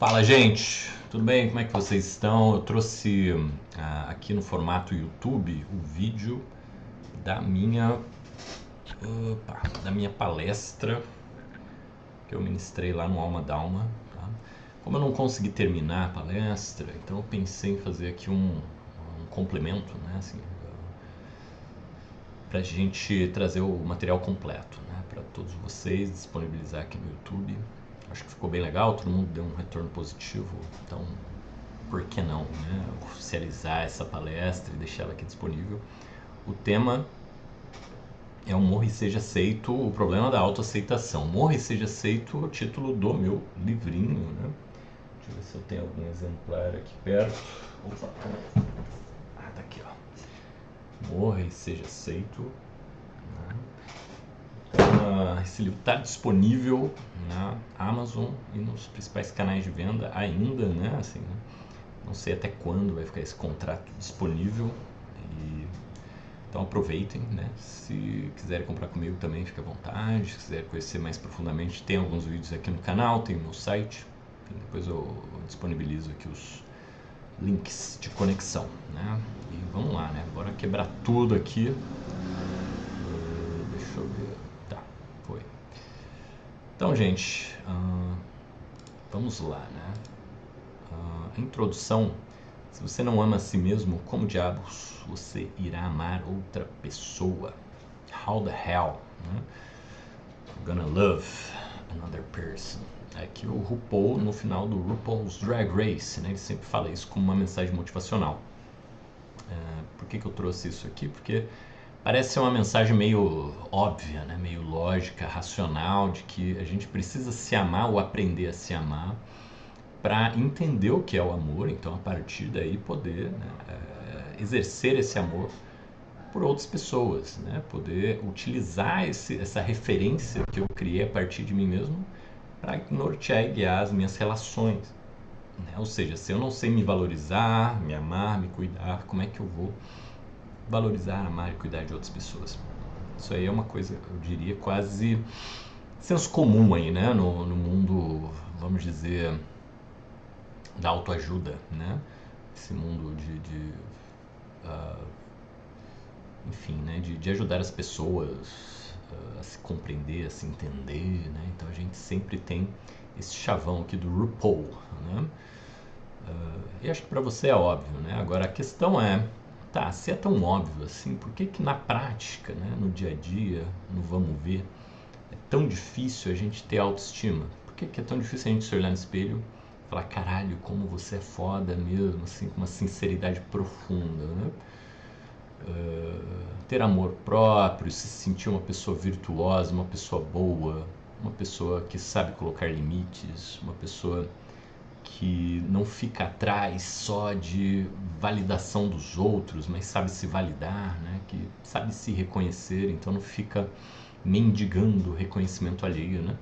Fala, gente, tudo bem? Como é que vocês estão? Eu trouxe aqui no formato YouTube o vídeo da minha palestra que eu ministrei lá no Alma Dalma. Tá? Como eu não consegui terminar a palestra, então eu pensei em fazer aqui um complemento, né? Assim, para a gente trazer o material completo, né? Para todos vocês, disponibilizar aqui no YouTube. Acho que ficou bem legal, todo mundo deu um retorno positivo, então por que não, né? Oficializar essa palestra e deixar ela aqui disponível. O tema é o Morra e Seja Aceito, o problema da autoaceitação. Morra e Seja Aceito é o título do meu livrinho, né? Deixa eu ver se eu tenho algum exemplar aqui perto. Opa. Tá aqui, ó. Morra e Seja Aceito. Né? Então, esse livro está disponível na Amazon e nos principais canais de venda ainda, né? Assim, né? Não sei até quando vai ficar esse contrato disponível. Então aproveitem, né? Se quiserem comprar comigo também, fique à vontade. Se quiser conhecer mais profundamente, tem alguns vídeos aqui no canal, tem no meu site. Depois eu disponibilizo aqui os links de conexão, né? E vamos lá, né? Bora quebrar tudo aqui. Deixa eu ver. Tá, foi. Então, gente, vamos lá, né? A introdução. Se você não ama a si mesmo, como diabos você irá amar outra pessoa? How the hell, né? You're gonna love another person. Aqui o RuPaul, no final do RuPaul's Drag Race, né? Ele sempre fala isso como uma mensagem motivacional. Por que eu trouxe isso aqui? Porque parece ser uma mensagem meio óbvia, né? Meio lógica, racional, de que a gente precisa se amar ou aprender a se amar para entender o que é o amor, então a partir daí poder, né, exercer esse amor por outras pessoas, né, poder utilizar essa referência que eu criei a partir de mim mesmo para nortear e guiar as minhas relações. Né? Ou seja, se eu não sei me valorizar, me amar, me cuidar, como é que eu vou valorizar, amar e cuidar de outras pessoas? Isso aí é uma coisa, eu diria, quase senso comum aí, né, no mundo, vamos dizer, da autoajuda, né? Esse mundo enfim, né? De ajudar as pessoas a se compreender, a se entender, né? Então a gente sempre tem esse chavão aqui do RuPaul, né? E acho que para você é óbvio, né? Agora a questão é, tá, se é tão óbvio assim, por que que na prática, né? No dia a dia, no vamos ver, é tão difícil a gente ter autoestima? Por que que é tão difícil a gente se olhar no espelho falar, caralho, como você é foda mesmo, assim, com uma sinceridade profunda, né? Ter amor próprio, se sentir uma pessoa virtuosa, uma pessoa boa, uma pessoa que sabe colocar limites, uma pessoa que não fica atrás só de validação dos outros, mas sabe se validar, né? Que sabe se reconhecer, então não fica mendigando reconhecimento alheio, né?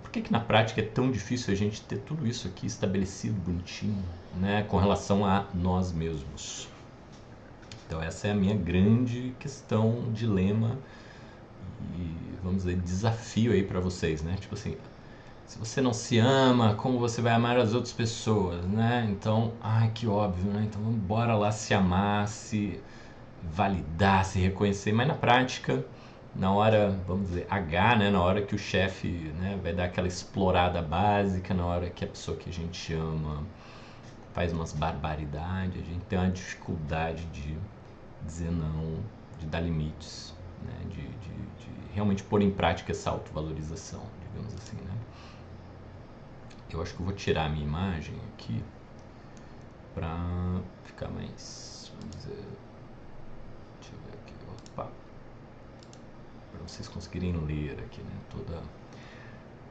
Por que na prática é tão difícil a gente ter tudo isso aqui estabelecido, bonitinho, né, com relação a nós mesmos? Então essa é a minha grande questão, dilema e, vamos dizer, desafio aí para vocês, né? Tipo assim, se você não se ama, como você vai amar as outras pessoas, né? Então, ai, que óbvio, né? Então vamos bora lá se amar, se validar, se reconhecer, mas na prática, na hora, vamos dizer, H, né, na hora que o chefe, né, vai dar aquela explorada básica, na hora que a pessoa que a gente ama faz umas barbaridades, a gente tem uma dificuldade de dizer não, de dar limites, né, de realmente pôr em prática essa autovalorização, digamos assim, né. Eu acho que eu vou tirar a minha imagem aqui para ficar mais, vamos dizer, deixa eu ver aqui, opa, para vocês conseguirem ler aqui, né, toda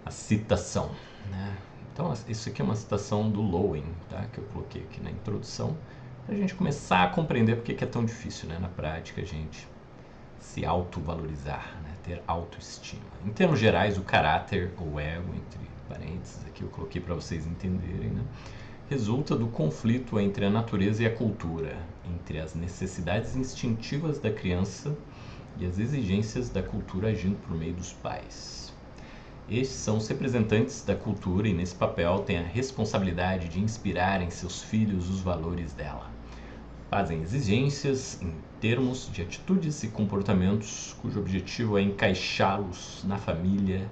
a citação, né? Então isso aqui é uma citação do Lowen, tá? Que eu coloquei aqui na introdução, para a gente começar a compreender porque que é tão difícil, né, na prática, a gente se autovalorizar, né, ter autoestima. Em termos gerais, o caráter ou ego, entre parênteses, aqui eu coloquei para vocês entenderem, né, resulta do conflito entre a natureza e a cultura, entre as necessidades instintivas da criança e as exigências da cultura agindo por meio dos pais. Estes são os representantes da cultura e, nesse papel, têm a responsabilidade de inspirar em seus filhos os valores dela. Fazem exigências em termos de atitudes e comportamentos cujo objetivo é encaixá-los na família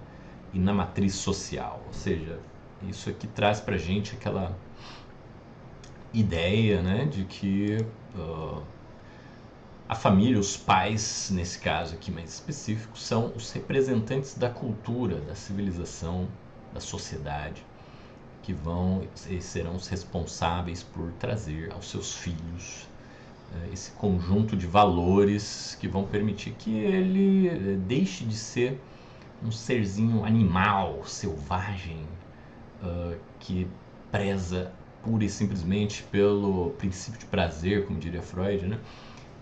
e na matriz social. Ou seja, isso aqui traz pra gente aquela ideia, né, de que a família, os pais, nesse caso aqui mais específico, são os representantes da cultura, da civilização, da sociedade, que vão e serão os responsáveis por trazer aos seus filhos esse conjunto de valores que vão permitir que ele deixe de ser um serzinho animal, selvagem, que preza pura e simplesmente pelo princípio de prazer, como diria Freud, né?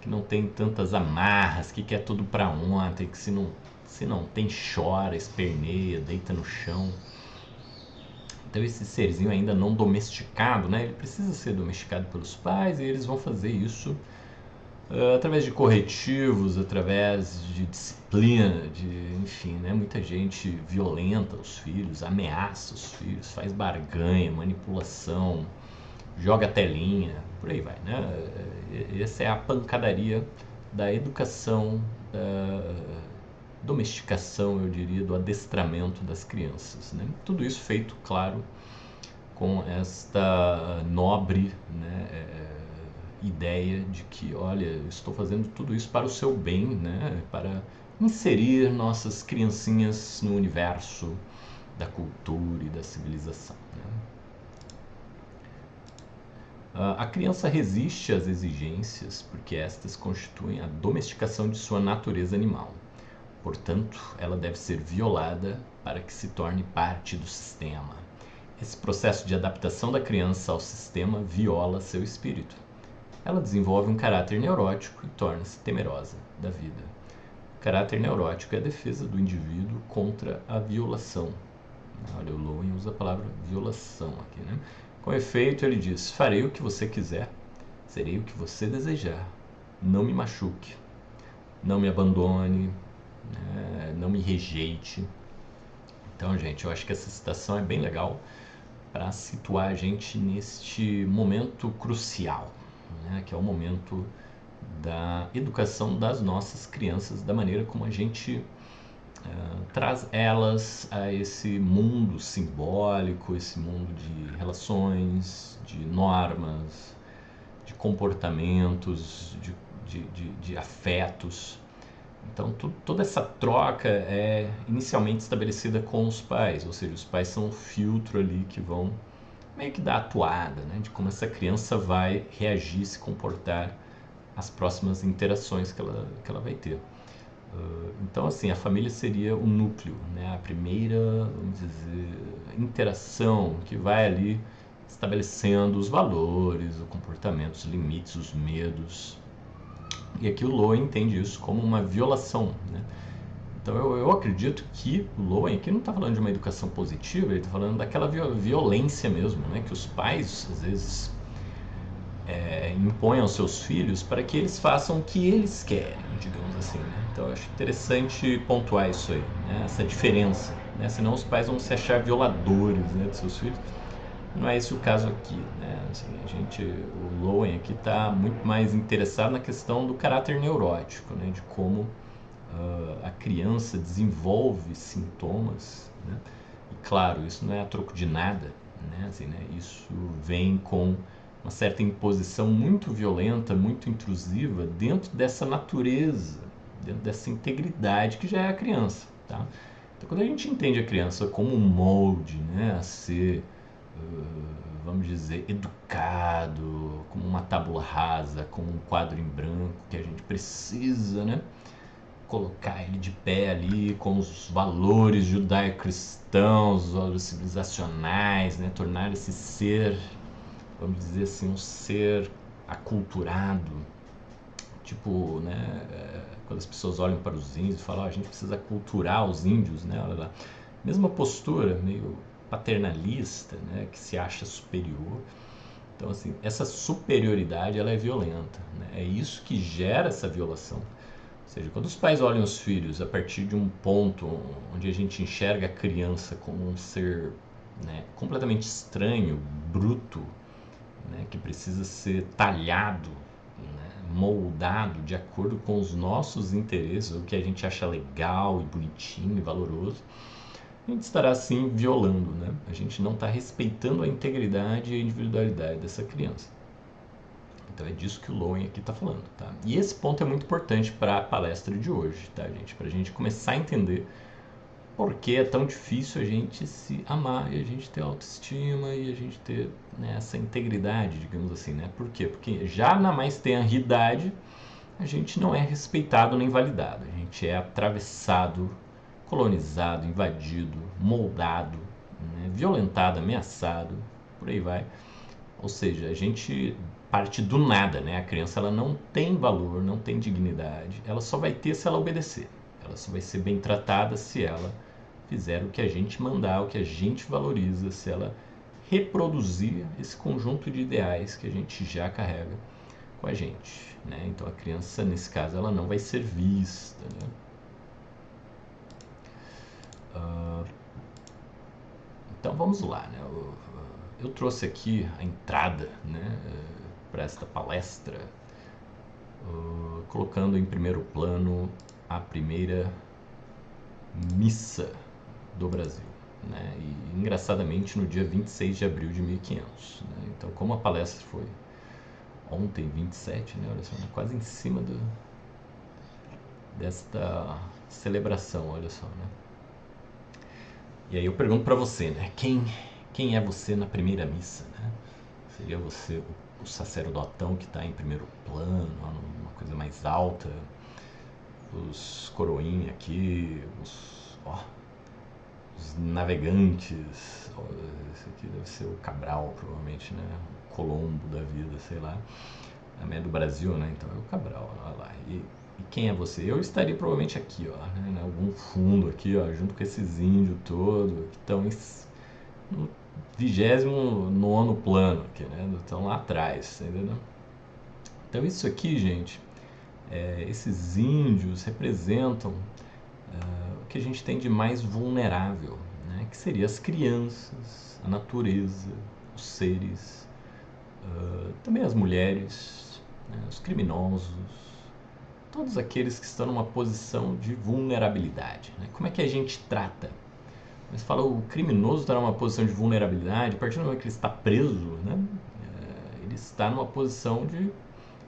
Que não tem tantas amarras, que quer tudo para ontem, que se não tem, chora, esperneia, deita no chão. Então esse serzinho ainda não domesticado, né? Ele precisa ser domesticado pelos pais e eles vão fazer isso através de corretivos, através de disciplina, enfim, né? Muita gente violenta os filhos, ameaça os filhos, faz barganha, manipulação, joga telinha, por aí vai, né? Essa é a pancadaria da educação, da domesticação, eu diria, do adestramento das crianças, né? Tudo isso feito, claro, com esta nobre, né, ideia de que, olha, eu estou fazendo tudo isso para o seu bem, né? Para inserir nossas criancinhas no universo da cultura e da civilização, né? A criança resiste às exigências porque estas constituem a domesticação de sua natureza animal. Portanto, ela deve ser violada para que se torne parte do sistema. Esse processo de adaptação da criança ao sistema viola seu espírito. Ela desenvolve um caráter neurótico e torna-se temerosa da vida. O caráter neurótico é a defesa do indivíduo contra a violação. Olha, o Lowen usa a palavra violação aqui, né? Com efeito, ele diz: farei o que você quiser, serei o que você desejar. Não me machuque, não me abandone, né? Não me rejeite. Então, gente, eu acho que essa citação é bem legal para situar a gente neste momento crucial, né? Que é o momento da educação das nossas crianças, da maneira como a gente traz elas a esse mundo simbólico, esse mundo de relações, de normas, de comportamentos, de afetos. Então, toda essa troca é inicialmente estabelecida com os pais, ou seja, os pais são o filtro ali que vão meio que dar a atuada, né, de como essa criança vai reagir, se comportar às próximas interações que ela vai ter. Então, assim, a família seria o núcleo, né? A primeira, vamos dizer, interação que vai ali estabelecendo os valores, o comportamento, os limites, os medos. E aqui o Lowen entende isso como uma violação, né? Então eu acredito que o Lowen aqui não está falando de uma educação positiva, ele está falando daquela violência mesmo, né? Que os pais, às vezes, impõem aos seus filhos para que eles façam o que eles querem, digamos assim, né? Então eu acho interessante pontuar isso aí, né? Essa diferença, né? Senão os pais vão se achar violadores, né, de seus filhos. Não é esse o caso aqui, né? Assim, o Lowen aqui está muito mais interessado na questão do caráter neurótico, né? De como a criança desenvolve sintomas, né? E claro, isso não é a troco de nada, né? Assim, né? Isso vem com uma certa imposição muito violenta, muito intrusiva dentro dessa natureza, dentro dessa integridade que já é a criança, tá? Então, quando a gente entende a criança como um molde, né, a ser, vamos dizer, educado, como uma tábua rasa, como um quadro em branco que a gente precisa, né, colocar ele de pé ali com os valores judaico-cristãos, os valores civilizacionais, né, tornar esse ser, vamos dizer assim, um ser aculturado, tipo, né, quando as pessoas olham para os índios e falam, a gente precisa aculturar os índios, né, olha lá, mesma postura, meio paternalista, né, que se acha superior. Então, assim, essa superioridade, ela é violenta, né? É isso que gera essa violação. Ou seja, quando os pais olham os filhos a partir de um ponto onde a gente enxerga a criança como um ser, né, completamente estranho, bruto, né, que precisa ser talhado, né, moldado de acordo com os nossos interesses, o que a gente acha legal e bonitinho e valoroso, a gente estará assim violando, né? A gente não está respeitando a integridade e a individualidade dessa criança. Então é disso que o Lowen aqui está falando, tá? E esse ponto é muito importante para a palestra de hoje, tá, gente? Para a gente começar a entender por que é tão difícil a gente se amar e a gente ter autoestima e a gente ter, né, essa integridade, digamos assim, né? Por quê? Porque já na mais tenra idade a gente não é respeitado nem validado, a gente é atravessado, colonizado, invadido, moldado, né, violentado, ameaçado, por aí vai. Ou seja, a gente parte do nada, né? A criança ela não tem valor, não tem dignidade, ela só vai ter se ela obedecer. Ela só vai ser bem tratada se ela fizer o que a gente mandar, o que a gente valoriza, se ela reproduzir esse conjunto de ideais que a gente já carrega com a gente, né? Então a criança, nesse caso, ela não vai ser vista, né? Então vamos lá, né? Eu trouxe aqui a entrada, né, para esta palestra, colocando em primeiro plano a primeira missa do Brasil, né? E engraçadamente no dia 26 de abril de 1500, né? Então, como a palestra foi ontem, 27, né? Olha só, quase em cima desta celebração, olha só, né? E aí eu pergunto para você, né? Quem é você na primeira missa, né? Seria você o sacerdotão que está em primeiro plano, uma coisa mais alta, os coroinha aqui, os navegantes, esse aqui deve ser o Cabral, provavelmente, né? O Colombo da vida, sei lá. A é do Brasil, né? Então é o Cabral, olha lá. E quem é você? Eu estaria provavelmente aqui, ó, né? Em algum fundo aqui, ó, junto com esses índios todos que estão no 29º plano aqui, né? Estão lá atrás, entendeu? Então isso aqui, gente, esses índios representam o que a gente tem de mais vulnerável, né? Que seria as crianças, a natureza, os seres, também as mulheres, né? Os criminosos, todos aqueles que estão numa posição de vulnerabilidade, né? Como é que a gente trata? Mas fala, o criminoso está numa posição de vulnerabilidade, a partir do momento que ele está preso, né? Ele está numa posição de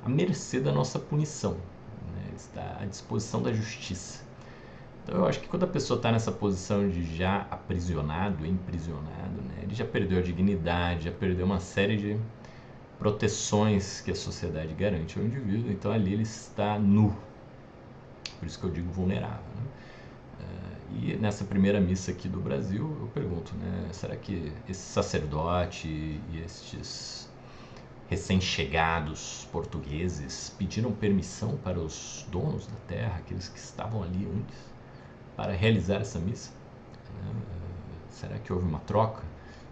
à mercê da nossa punição, né? Ele está à disposição da justiça. Então eu acho que quando a pessoa está nessa posição de já aprisionado, emprisionado, né? Ele já perdeu a dignidade, já perdeu uma série de proteções que a sociedade garante ao indivíduo, então ali ele está nu. Por isso que eu digo vulnerável, né? E nessa primeira missa aqui do Brasil, eu pergunto, né, será que esse sacerdote e estes recém-chegados portugueses pediram permissão para os donos da terra, aqueles que estavam ali antes, para realizar essa missa? Será que houve uma troca?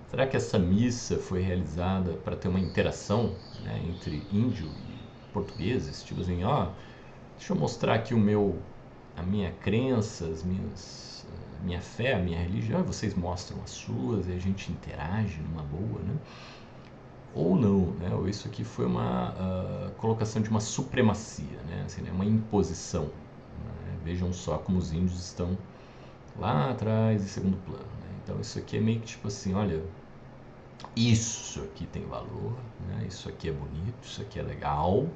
Será que essa missa foi realizada para ter uma interação, né, entre índio e portugueses? Tipo assim, deixa eu mostrar aqui a minha crença, minha fé, a minha religião, e vocês mostram as suas e a gente interage numa boa, né? Ou não, né? Ou isso aqui foi uma colocação de uma supremacia, né? Assim, né? Uma imposição, né? Vejam só como os índios estão lá atrás, em segundo plano, né? Então isso aqui é meio que tipo assim, olha, isso aqui tem valor, né? Isso aqui é bonito, isso aqui é legal.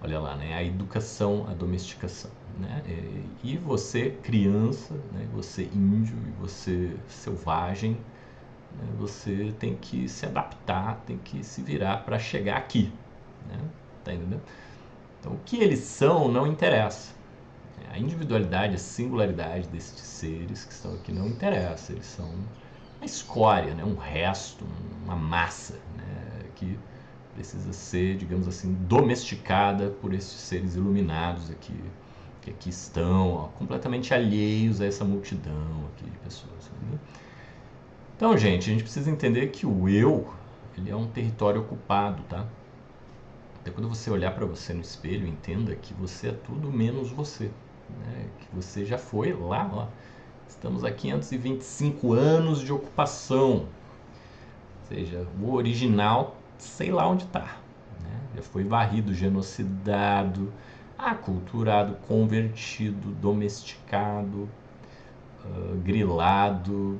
Olha lá, né? A educação, a domesticação, né? E você criança, né? Você índio e você selvagem, né? Você tem que se adaptar, tem que se virar para chegar aqui, né? Tá entendendo? Então o que eles são não interessa. A individualidade, a singularidade destes seres que estão aqui não interessa. Eles são uma escória, né? Um resto, uma massa, né? Que precisa ser, digamos assim, domesticada por esses seres iluminados aqui, que aqui estão, ó, completamente alheios a essa multidão aqui de pessoas. Entendeu? Então, gente, a gente precisa entender que o eu, ele é um território ocupado, tá? Então, quando você olhar para você no espelho, entenda que você é tudo menos você, né? Que você já foi lá, ó. Estamos a 525 anos de ocupação, ou seja, o original, sei lá onde está, né? Já foi varrido, genocidado, aculturado, convertido, domesticado, grilado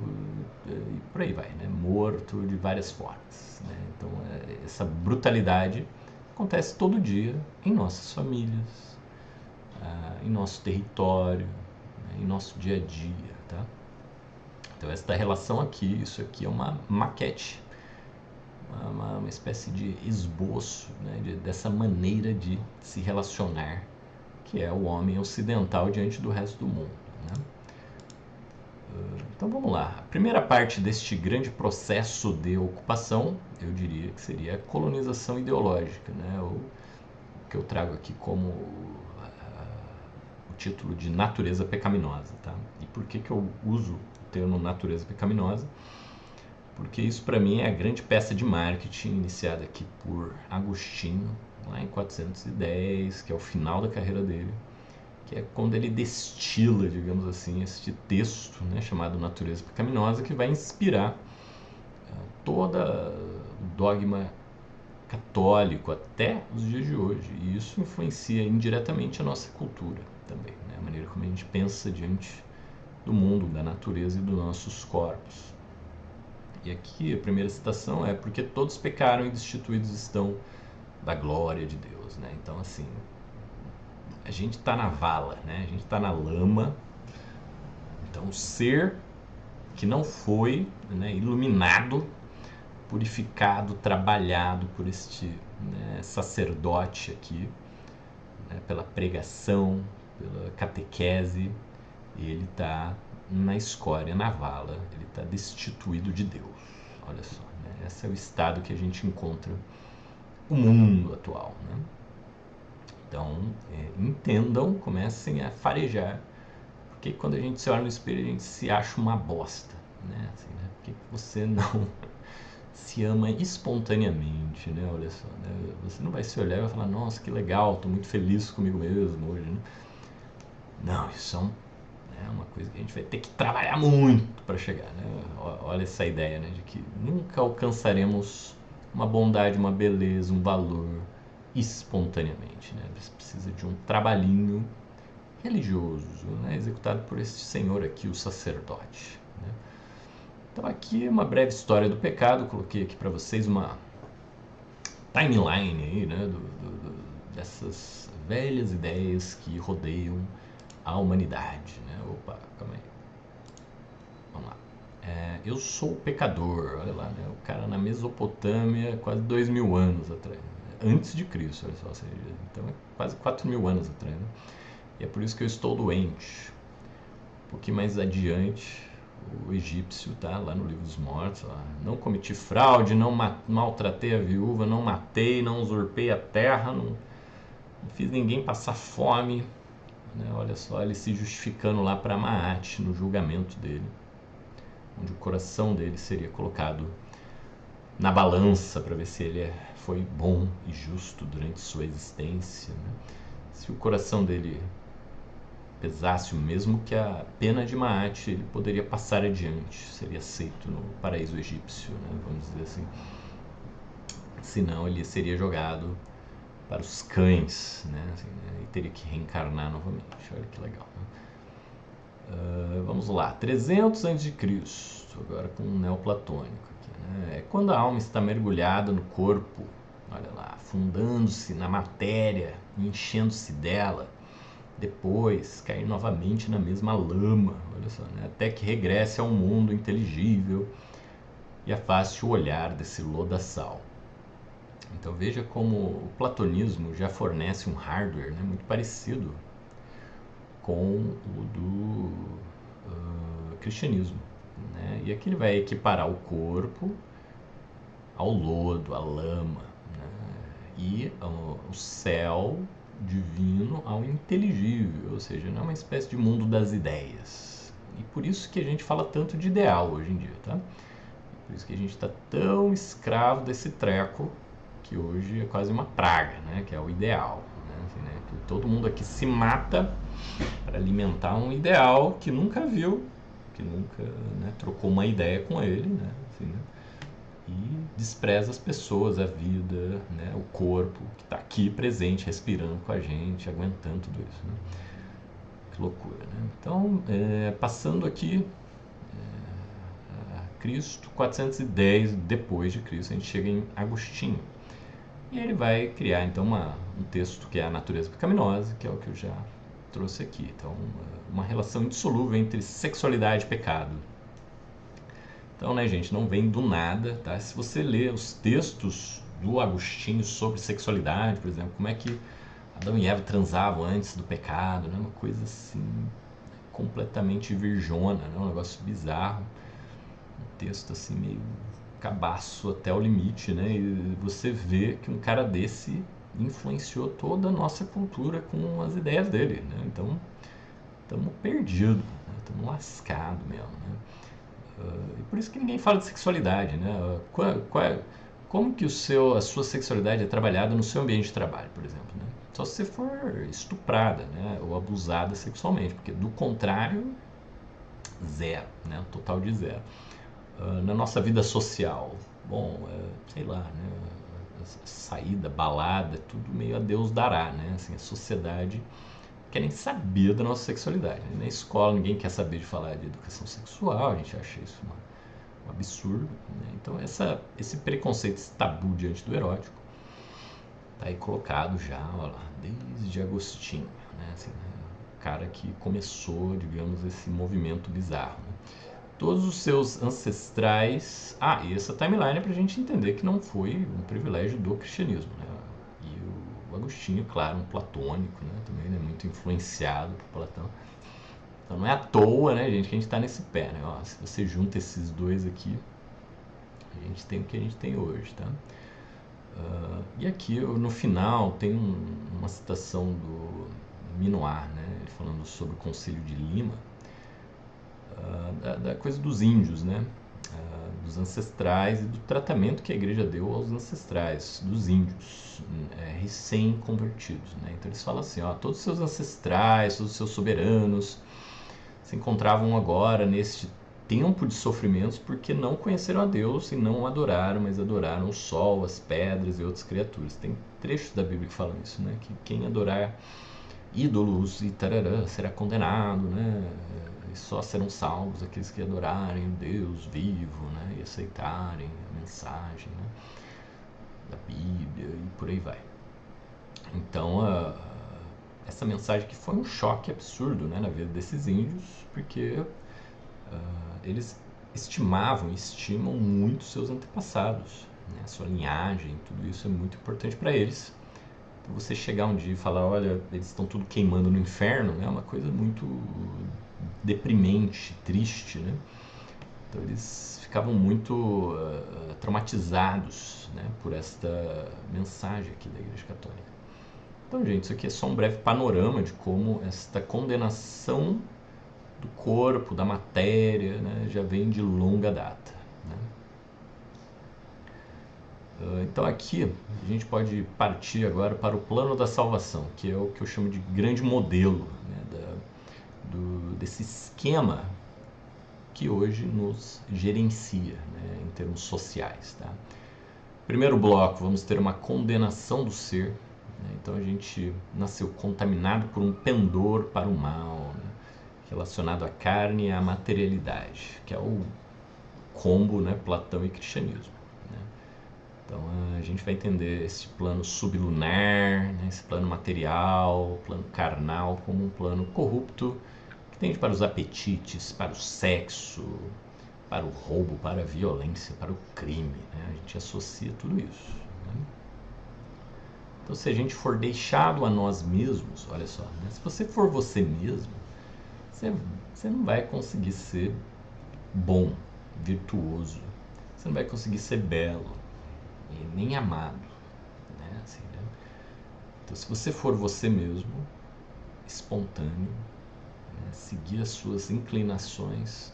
e por aí vai, né? Morto de várias formas, né? Então, essa brutalidade acontece todo dia em nossas famílias, em nosso território, né? Em nosso dia a dia, tá? Então, esta relação aqui, isso aqui é uma maquete, uma espécie de esboço, né? Dessa maneira de se relacionar, que é o homem ocidental diante do resto do mundo, né? Então vamos lá. A primeira parte deste grande processo de ocupação, eu diria que seria a colonização ideológica, né? O que eu trago aqui como o título de natureza pecaminosa, tá? E por que eu uso o termo natureza pecaminosa? Porque isso para mim é a grande peça de marketing iniciada aqui por Agostinho, lá em 410, que é o final da carreira dele, que é quando ele destila, digamos assim, este texto, né, chamado Natureza Pecaminosa, que vai inspirar toda o dogma católico até os dias de hoje. E isso influencia indiretamente a nossa cultura também, né, a maneira como a gente pensa diante do mundo, da natureza e dos nossos corpos. E aqui a primeira citação é: porque todos pecaram e destituídos estão da glória de Deus, né? Então, assim, a gente está na vala, né? A gente está na lama. Então, o ser que não foi, né, iluminado, purificado, trabalhado por este, né, sacerdote aqui, né, pela pregação, pela catequese, ele está na escória, na vala, ele está destituído de Deus. Olha só, né? Esse é o estado que a gente encontra o mundo atual, né? Então, entendam, comecem a farejar. Porque quando a gente se olha no espelho, a gente se acha uma bosta, né? Assim, né? Por que você não se ama espontaneamente, né? Olha só, né? Você não vai se olhar e vai falar: nossa, que legal, estou muito feliz comigo mesmo hoje, né? Não, isso é uma coisa que a gente vai ter que trabalhar muito para chegar, né? Olha essa ideia, né? De que nunca alcançaremos uma bondade, uma beleza, um valor espontaneamente, né? Você precisa de um trabalhinho religioso, né? Executado por este senhor aqui, o sacerdote, né? Então aqui uma breve história do pecado, coloquei aqui para vocês uma timeline aí, né? Dessas velhas ideias que rodeiam a humanidade, né? Opa, calma aí. Vamos lá. Eu sou o pecador, olha lá, né? O cara na Mesopotâmia, quase 2000 anos atrás, antes de Cristo, olha só, ou seja, então é quase 4000 anos atrás, né? E é por isso que eu estou doente. Um pouquinho mais adiante, o egípcio tá lá no livro dos mortos, ó: não cometi fraude, não maltratei a viúva, não matei, não usurpei a terra, não fiz ninguém passar fome, né? Olha só, ele se justificando lá para Maat no julgamento dele, onde o coração dele seria colocado na balança para ver se ele foi bom e justo durante sua existência, né? Se o coração dele pesasse o mesmo que a pena de Maat, ele poderia passar adiante, seria aceito no paraíso egípcio, né? Vamos dizer assim. Senão ele seria jogado para os cães, né? Assim, né? E teria que reencarnar novamente. Olha que legal, né? Vamos lá, 300 a.C., agora com um neoplatônico aqui, né? É quando a alma está mergulhada no corpo, olha lá, afundando-se na matéria, enchendo-se dela, depois cair novamente na mesma lama, olha só, né? Até que regresse ao mundo inteligível e afaste o olhar desse lodaçal. Então veja como o platonismo já fornece um hardware, né, muito parecido com o do cristianismo, né? E aqui ele vai equiparar o corpo ao lodo, à lama, né? E o céu divino ao inteligível, ou seja, não é uma espécie de mundo das ideias. E por isso que a gente fala tanto de ideal hoje em dia, tá? Por isso que a gente está tão escravo desse treco, que hoje é quase uma praga, né? Que é o ideal, né? Assim, né? Que todo mundo aqui se mata para alimentar um ideal que nunca viu, que nunca, né, trocou uma ideia com ele, né? Assim, né? E despreza as pessoas, a vida, né? O corpo que está aqui presente, respirando com a gente, aguentando tudo isso, né? Que loucura, né? Então, passando aqui, Cristo, 410 depois de Cristo, a gente chega em Agostinho. E ele vai criar então um texto que é a natureza pecaminosa, que é o que eu já trouxe aqui. Então, uma relação indissolúvel entre sexualidade e pecado. Então, né, gente, não vem do nada, tá? Se você ler os textos do Agostinho sobre sexualidade, por exemplo, como é que Adão e Eva transavam antes do pecado, né? Uma coisa assim completamente virgona, né? Um negócio bizarro, um texto assim meio cabaço até o limite, né? E você vê que um cara desse influenciou toda a nossa cultura com as ideias dele, né? Então, estamos perdidos, né? Estamos lascados mesmo, né? E por isso que ninguém fala de sexualidade, né? Como que a sua sexualidade é trabalhada no seu ambiente de trabalho, por exemplo, né? Só se você for estuprada, né? Ou abusada sexualmente, porque do contrário, zero, né? Total de zero. Na nossa vida social, bom, sei lá, né? Saída, balada, tudo meio a Deus dará, né? Assim, a sociedade quer nem saber da nossa sexualidade. Né? Na escola ninguém quer saber de falar de educação sexual, a gente acha isso um absurdo. Né? Então esse preconceito, esse tabu diante do erótico, está aí colocado já, olha lá, desde Agostinho, né? Assim, né? O cara que começou, digamos, esse movimento bizarro. Né? Todos os seus ancestrais. Ah, e essa timeline é para a gente entender que não foi um privilégio do cristianismo. Né? E o Agostinho, claro, um platônico, né? Também é, né, muito influenciado por Platão. Então não é à toa, né, gente, que a gente está nesse pé. Né? Ó, se você junta esses dois aqui, a gente tem o que a gente tem hoje. Tá? E aqui no final tem uma citação do Minoir, né? Ele falando sobre o Concílio de Lima, da coisa dos índios, né? Dos ancestrais e do tratamento que a igreja deu aos ancestrais, dos índios recém-convertidos. Né? Então eles falam assim, ó, todos os seus ancestrais, todos os seus soberanos se encontravam agora neste tempo de sofrimentos porque não conheceram a Deus e não o adoraram, mas adoraram o sol, as pedras e outras criaturas. Tem trechos da Bíblia que falam isso, né? Que quem adorar ídolos e tarará será condenado, né? E só serão salvos aqueles que adorarem o Deus vivo, né? E aceitarem a mensagem, né? Da Bíblia e por aí vai. Então, essa mensagem que foi um choque absurdo, né, na vida desses índios, porque eles estimavam e estimam muito seus antepassados, né? A sua linhagem, tudo isso é muito importante para eles. Então, você chegar um dia e falar, olha, eles estão tudo queimando no inferno, né? É uma coisa muito deprimente, triste, né? Então eles ficavam muito traumatizados, né, por esta mensagem aqui da Igreja Católica. Então, gente, isso aqui é só um breve panorama de como esta condenação do corpo, da matéria, né, já vem de longa data. Né? Então aqui a gente pode partir agora para o plano da salvação, que é o que eu chamo de grande modelo, né, desse esquema que hoje nos gerencia, né, em termos sociais. Tá? Primeiro bloco, vamos ter uma condenação do ser. Né? Então a gente nasceu contaminado por um pendor para o mal, né? Relacionado à carne e à materialidade, que é o combo, né, Platão e cristianismo. Né? Então a gente vai entender esse plano sublunar, né, esse plano material, plano carnal, como um plano corrupto, que tende para os apetites, para o sexo, para o roubo, para a violência, para o crime. Né? A gente associa tudo isso. Né? Então, se a gente for deixado a nós mesmos, olha só, né? Se você for você mesmo, você não vai conseguir ser bom, virtuoso, você não vai conseguir ser belo e nem amado. Né? Assim, né? Então, se você for você mesmo, espontâneo, né? Seguir as suas inclinações,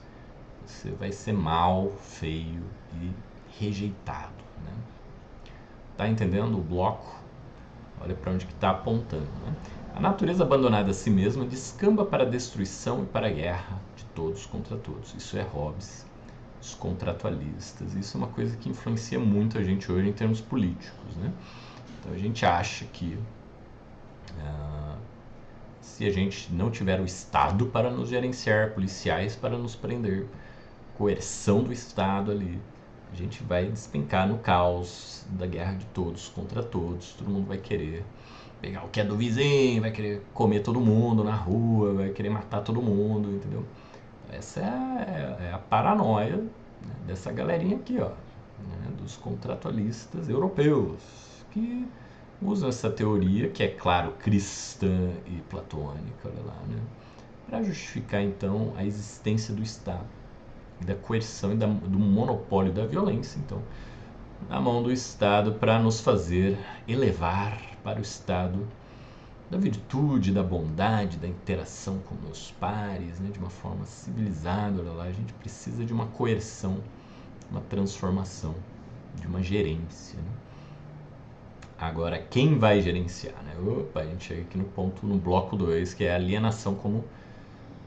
você vai ser mal, feio e rejeitado. Né? Tá entendendo o bloco? Olha para onde que está apontando, né? A natureza abandonada a si mesma descamba para a destruição e para a guerra de todos contra todos. Isso é Hobbes, os contratualistas. Isso é uma coisa que influencia muito a gente hoje em termos políticos, né? Então a gente acha que se a gente não tiver o Estado para nos gerenciar, policiais para nos prender, coerção do Estado ali, a gente vai despencar no caos da guerra de todos contra todos. Todo mundo vai querer pegar o que é do vizinho, vai querer comer todo mundo na rua, vai querer matar todo mundo, entendeu? Essa é a paranoia, né, dessa galerinha aqui, ó, né, dos contratualistas europeus, que usam essa teoria, que é claro cristã e platônica, olha lá, né, para justificar então a existência do Estado, da coerção e do monopólio da violência, então, na mão do Estado, para nos fazer elevar para o estado da virtude, da bondade, da interação com meus pares, né, de uma forma civilizada. Olha lá, a gente precisa de uma coerção, uma transformação, de uma gerência, né? Agora, quem vai gerenciar, né? Opa, a gente chega aqui no ponto, no bloco 2, que é a alienação como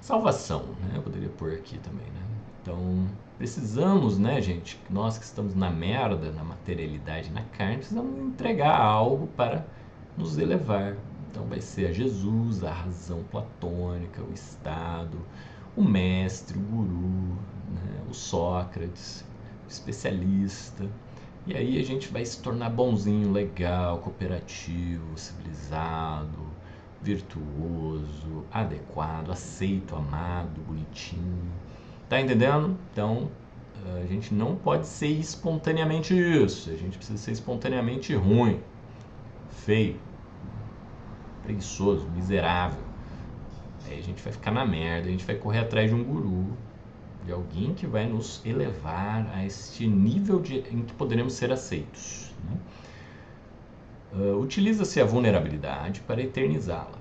salvação, né? Eu poderia pôr aqui também, né? Então, precisamos, né, gente, nós que estamos na merda, na materialidade, na carne, precisamos entregar algo para nos elevar. Então vai ser a Jesus, a razão platônica, o Estado, o mestre, o guru, né, o Sócrates, o especialista. E aí a gente vai se tornar bonzinho, legal, cooperativo, civilizado, virtuoso, adequado, aceito, amado, bonitinho. Tá entendendo? Então a gente não pode ser espontaneamente isso. A gente precisa ser espontaneamente ruim, feio, preguiçoso, miserável. Aí a gente vai ficar na merda, a gente vai correr atrás de um guru, de alguém que vai nos elevar a este nível em que poderemos ser aceitos, né? Utiliza-se a vulnerabilidade para eternizá-la,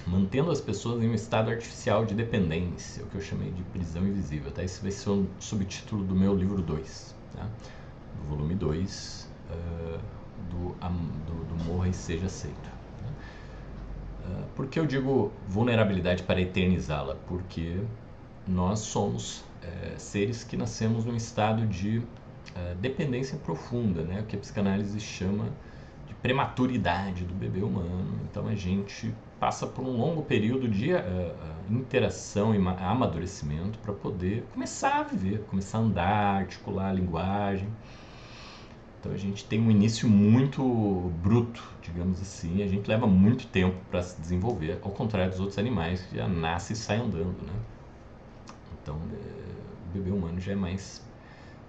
mantendo as pessoas em um estado artificial de dependência, o que eu chamei de prisão invisível. Tá? Esse vai ser o subtítulo do meu livro 2, tá? Do volume 2, do Morra e Seja Aceito. Por que eu digo vulnerabilidade para eternizá-la? Porque nós somos seres que nascemos num estado de dependência profunda, né? O que a psicanálise chama de prematuridade do bebê humano. Então a gente passa por um longo período de interação e amadurecimento para poder começar a viver, começar a andar, articular a linguagem. Então a gente tem um início muito bruto, digamos assim, e a gente leva muito tempo para se desenvolver, ao contrário dos outros animais que já nasce e sai andando, né? Então o bebê humano já é mais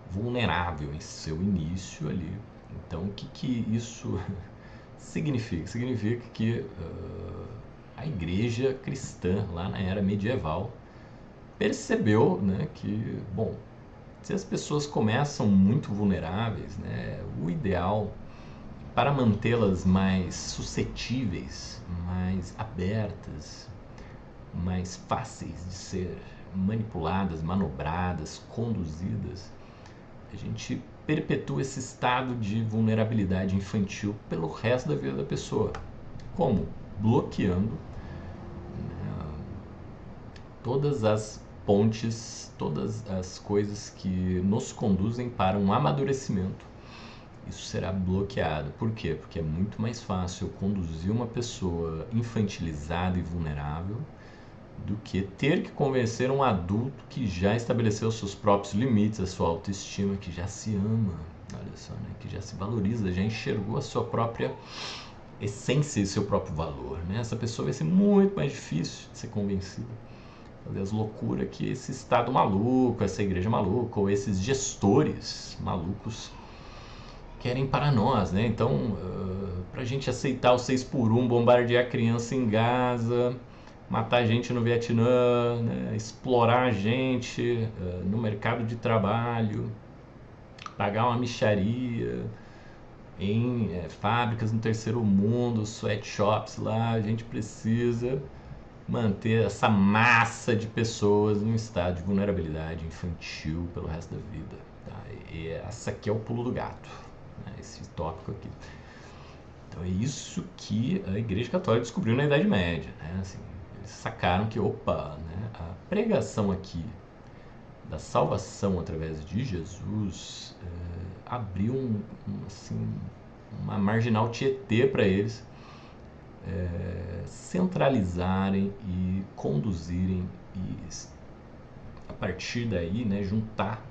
vulnerável em seu início ali. Então o que isso significa? Significa que a igreja cristã, lá na era medieval, percebeu, né, que, bom, se as pessoas começam muito vulneráveis, né, o ideal para mantê-las mais suscetíveis, mais abertas, mais fáceis de ser manipuladas, manobradas, conduzidas, a gente perpetua esse estado de vulnerabilidade infantil pelo resto da vida da pessoa. Como? Bloqueando, né, todas as pontes, todas as coisas que nos conduzem para um amadurecimento. Isso será bloqueado. Por quê? Porque é muito mais fácil conduzir uma pessoa infantilizada e vulnerável do que ter que convencer um adulto que já estabeleceu seus próprios limites, a sua autoestima, que já se ama, olha só, né? Que já se valoriza, já enxergou a sua própria essência e seu próprio valor, né? Essa pessoa vai ser muito mais difícil de ser convencida. Fazer as loucuras que esse estado maluco, essa igreja maluca, ou esses gestores malucos querem para nós, né? Então, pra gente aceitar o 6x1, bombardear criança em Gaza, matar gente no Vietnã, né? Explorar a gente no mercado de trabalho, pagar uma mixaria em fábricas no terceiro mundo, sweatshops lá, a gente precisa manter essa massa de pessoas num estado de vulnerabilidade infantil pelo resto da vida. Tá? E essa aqui é o pulo do gato. Né? esse tópico aqui. Então é isso que a Igreja Católica descobriu na Idade Média, né? Assim, eles sacaram que, opa, né, a pregação aqui da salvação através de Jesus abriu assim, uma marginal Tietê para eles centralizarem e conduzirem e a partir daí, né, juntar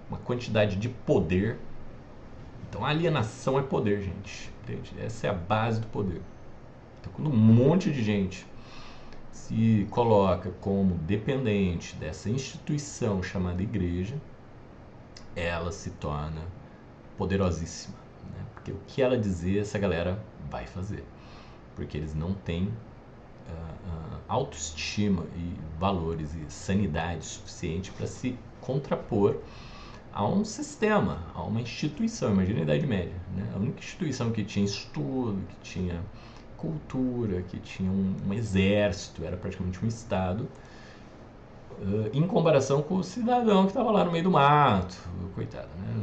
uma quantidade de poder. Então a alienação é poder, gente. Entende? Essa é a base do poder. Então quando um monte de gente se coloca como dependente dessa instituição chamada igreja, ela se torna poderosíssima, né? Porque o que ela dizer, essa galera vai fazer. Porque eles não têm autoestima e valores e sanidade suficiente para se contrapor a um sistema, a uma instituição. Imagina a Idade Média, né? A única instituição que tinha estudo, que tinha cultura, que tinha um exército, era praticamente um estado, em comparação com o cidadão que estava lá no meio do mato, coitado, né?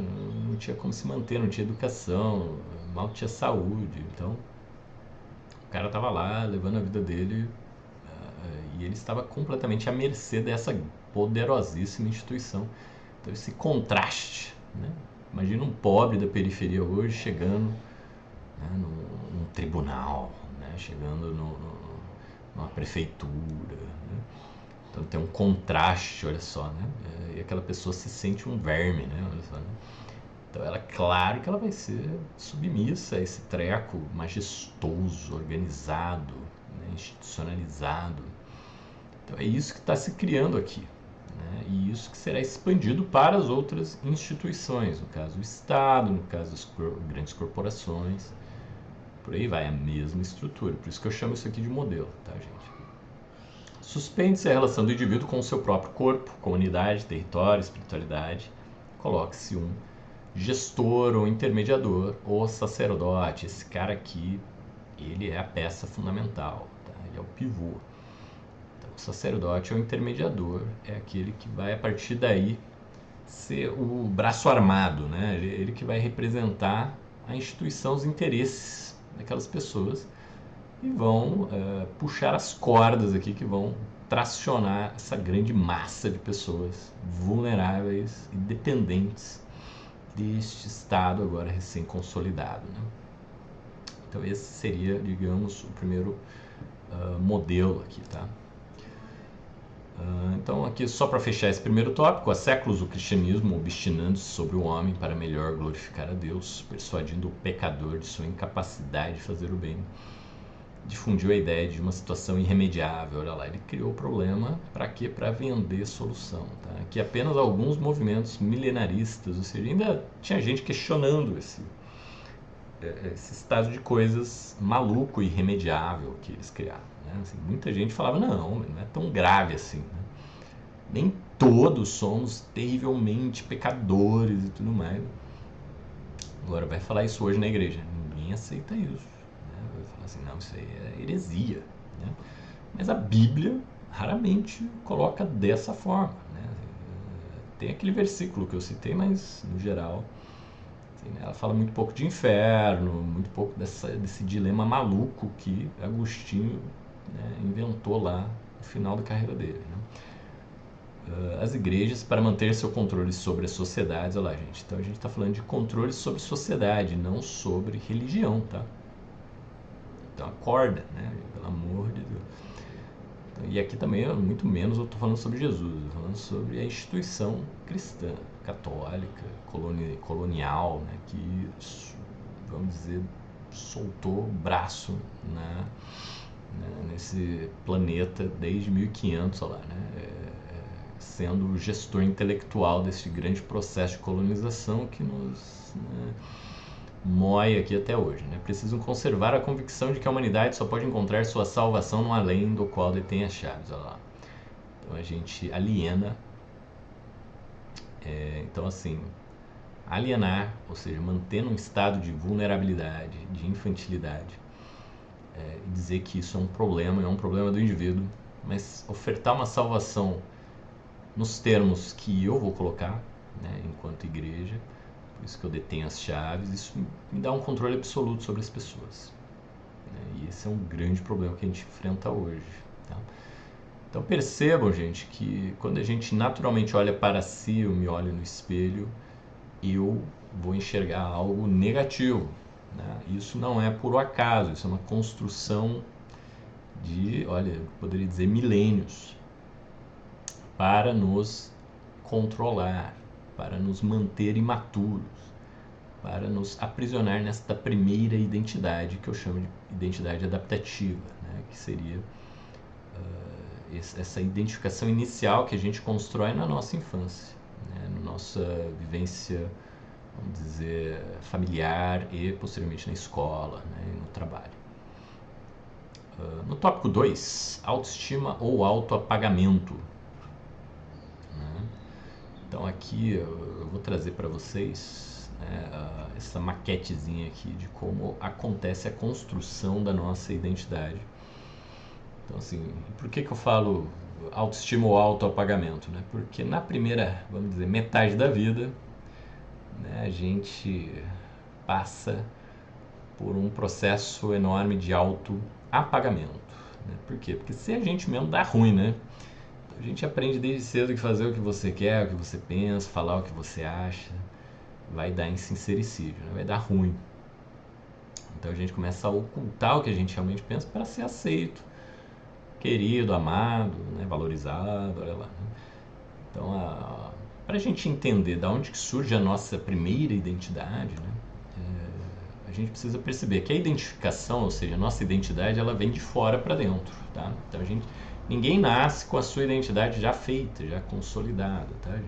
Não tinha como se manter, não tinha educação, mal tinha saúde, então o cara estava lá levando a vida dele e ele estava completamente à mercê dessa poderosíssima instituição. Então esse contraste, né? Imagina um pobre da periferia hoje chegando, né, num tribunal, né, chegando numa prefeitura, né? Então tem um contraste, olha só, né? E aquela pessoa se sente um verme, né? Olha só, né? Então ela, claro que ela vai ser submissa a esse treco majestoso, organizado, né, institucionalizado. Então é isso que está se criando aqui, né? E isso que será expandido para as outras instituições, no caso do Estado, no caso das grandes corporações, por aí vai, a mesma estrutura. Por isso que eu chamo isso aqui de modelo, tá, gente? Suspende-se a relação do indivíduo com o seu próprio corpo, comunidade, território, espiritualidade. Coloque-se um gestor ou intermediador, ou sacerdote. Esse cara aqui, ele é a peça fundamental, tá? Ele é o pivô. Então, o sacerdote ou intermediador é aquele que vai, a partir daí, ser o braço armado, né? Ele que vai representar a instituição, os interesses daquelas pessoas e vão puxar as cordas aqui que vão tracionar essa grande massa de pessoas vulneráveis e dependentes deste Estado agora recém-consolidado, né? Então esse seria, digamos, o primeiro modelo aqui, tá? Então aqui só para fechar esse primeiro tópico, há séculos o cristianismo obstinando-se sobre o homem para melhor glorificar a Deus, persuadindo o pecador de sua incapacidade de fazer o bem. Difundiu a ideia de uma situação irremediável, olha lá, ele criou o problema para quê? Para vender solução, tá? Que apenas alguns movimentos milenaristas, ou seja, ainda tinha gente questionando esse estado de coisas maluco e irremediável que eles criaram, né? Assim, muita gente falava, não é tão grave assim, né? Nem todos somos terrivelmente pecadores e tudo mais. Agora vai falar isso hoje na igreja, ninguém aceita isso. Vai falar assim, não, isso aí é heresia, né? Mas a Bíblia raramente coloca dessa forma, né? Tem aquele versículo que eu citei, mas no geral assim, ela fala muito pouco de inferno, muito pouco desse dilema maluco que Agostinho, né, inventou lá no final da carreira dele, né? As igrejas para manter seu controle sobre as sociedades, olha lá, gente, então a gente está falando de controle sobre sociedade, não sobre religião, tá? Então acorda, né? Pelo amor de Deus. Então, e aqui também, muito menos, eu estou falando sobre Jesus, eu estou falando sobre a instituição cristã, católica, colonial, né? Que, vamos dizer, soltou o braço, né? Nesse planeta desde 1500, olha lá, né? Sendo o gestor intelectual desse grande processo de colonização que nos, né, mói aqui até hoje, né? Precisam conservar a convicção de que a humanidade só pode encontrar sua salvação no além do qual detém as chaves, olha lá. Então a gente aliena, então assim, alienar, ou seja, mantendo um estado de vulnerabilidade, de infantilidade, e dizer que isso é um problema do indivíduo, mas ofertar uma salvação nos termos que eu vou colocar, né, enquanto igreja, por isso que eu detenho as chaves, isso me dá um controle absoluto sobre as pessoas. Né? E esse é um grande problema que a gente enfrenta hoje. Tá? Então percebam, gente, que quando a gente naturalmente olha para si, eu me olho no espelho, eu vou enxergar algo negativo. Né? Isso não é por acaso, isso é uma construção de, olha, eu poderia dizer milênios, para nos controlar, para nos manter imaturos, para nos aprisionar nesta primeira identidade que eu chamo de identidade adaptativa, né? Que seria essa identificação inicial que a gente constrói na nossa infância, né? Na nossa vivência, vamos dizer, familiar e posteriormente na escola, né? E no trabalho. No tópico 2, autoestima ou autoapagamento. Né? Então aqui eu vou trazer para vocês, né, essa maquetezinha aqui de como acontece a construção da nossa identidade. Então assim, por que eu falo autoestima ou autoapagamento? Né? Porque na primeira, vamos dizer, metade da vida, né, a gente passa por um processo enorme de autoapagamento. Né? Por quê? Porque se a gente mesmo dá ruim, né? A gente aprende desde cedo que fazer o que você quer, o que você pensa, falar o que você acha, vai dar em sincericídio, né? Vai dar ruim. Então a gente começa a ocultar o que a gente realmente pensa para ser aceito, querido, amado, né? Valorizado, olha lá. Né? Então, para a gente entender de onde que surge a nossa primeira identidade, né? A gente precisa perceber que a identificação, ou seja, a nossa identidade, ela vem de fora para dentro, tá? Então ninguém nasce com a sua identidade já feita, já consolidada, tá, gente?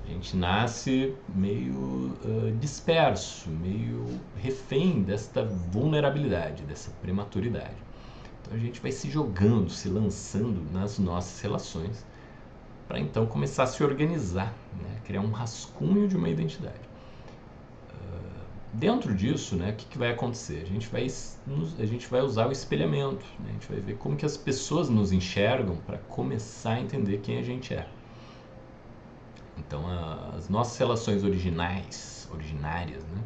A gente nasce meio disperso, meio refém desta vulnerabilidade, dessa prematuridade. Então a gente vai se jogando, se lançando nas nossas relações para então começar a se organizar, né? Criar um rascunho de uma identidade. Dentro disso, né, o que vai acontecer? A gente vai usar o espelhamento, né? A gente vai ver como que as pessoas nos enxergam para começar a entender quem a gente é. Então, as nossas relações originárias, né?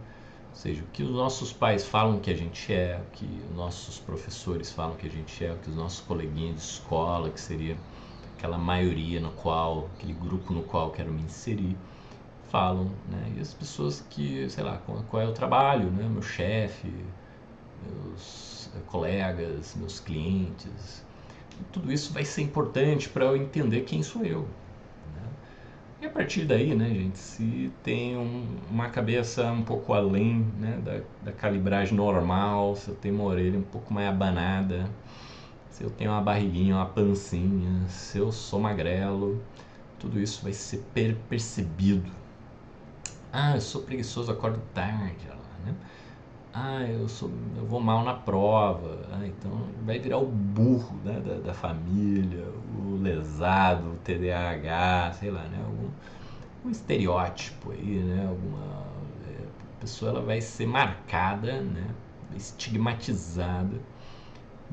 Ou seja, o que os nossos pais falam que a gente é, o que os nossos professores falam que a gente é, o que os nossos coleguinhas de escola, que seria aquela maioria aquele grupo no qual eu quero me inserir, falam, né? E as pessoas que, sei lá, qual é o trabalho, né? Meu chefe, meus colegas, meus clientes, tudo isso vai ser importante para eu entender quem sou eu. Né? E a partir daí, né, gente, se tem uma cabeça um pouco além, né, da calibragem normal, se eu tenho uma orelha um pouco mais abanada, se eu tenho uma barriguinha, uma pancinha, se eu sou magrelo, tudo isso vai ser percebido. Ah, eu sou preguiçoso, acordo tarde, né? Ah, eu vou mal na prova. Ah, então vai virar o burro, né, da família, o lesado, o TDAH, sei lá, né? Um estereótipo aí, né? A pessoa ela vai ser marcada, né? Estigmatizada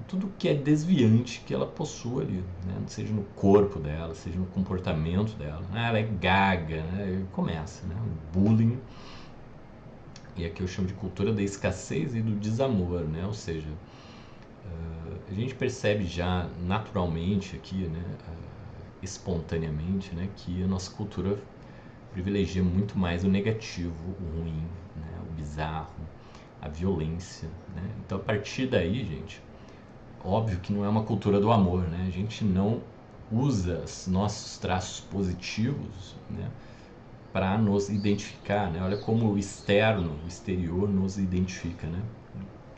tudo que é desviante que ela possua ali, né? Seja no corpo dela, seja no comportamento dela. Ah, ela é gaga, né? Começa, né? O bullying, e aqui eu chamo de cultura da escassez e do desamor, né? Ou seja, a gente percebe já naturalmente aqui, né? Espontaneamente, né? Que a nossa cultura privilegia muito mais o negativo, o ruim, né? O bizarro, a violência, né? Então a partir daí, gente, óbvio que não é uma cultura do amor, né? A gente não usa os nossos traços positivos, né, para nos identificar, né? Olha como o externo, o exterior nos identifica, né?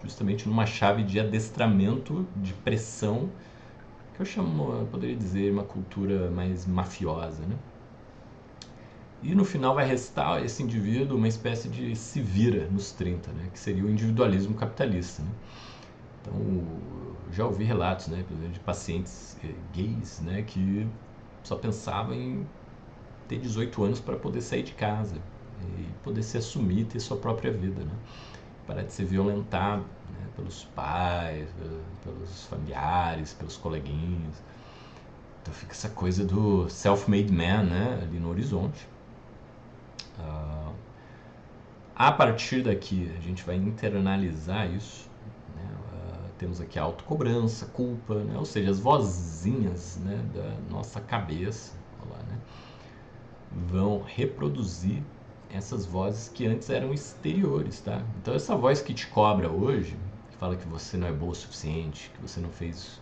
Justamente numa chave de adestramento, de pressão, que eu poderia dizer, uma cultura mais mafiosa, né? E no final vai restar a esse indivíduo uma espécie de se vira nos 30, né? Que seria o individualismo capitalista, né? Então, já ouvi relatos, né, de pacientes gays, né, que só pensavam em ter 18 anos para poder sair de casa e poder se assumir, ter sua própria vida, né? Parar de ser violentado, né, pelos pais, pelos familiares, pelos coleguinhas. Então fica essa coisa do self-made man, né, ali no horizonte. A partir daqui, a gente vai internalizar isso, né? Temos aqui a autocobrança, culpa, né? Ou seja, as vozinhas, né, da nossa cabeça, lá, né, vão reproduzir essas vozes que antes eram exteriores, tá? Então essa voz que te cobra hoje, que fala que você não é boa o suficiente, que você não fez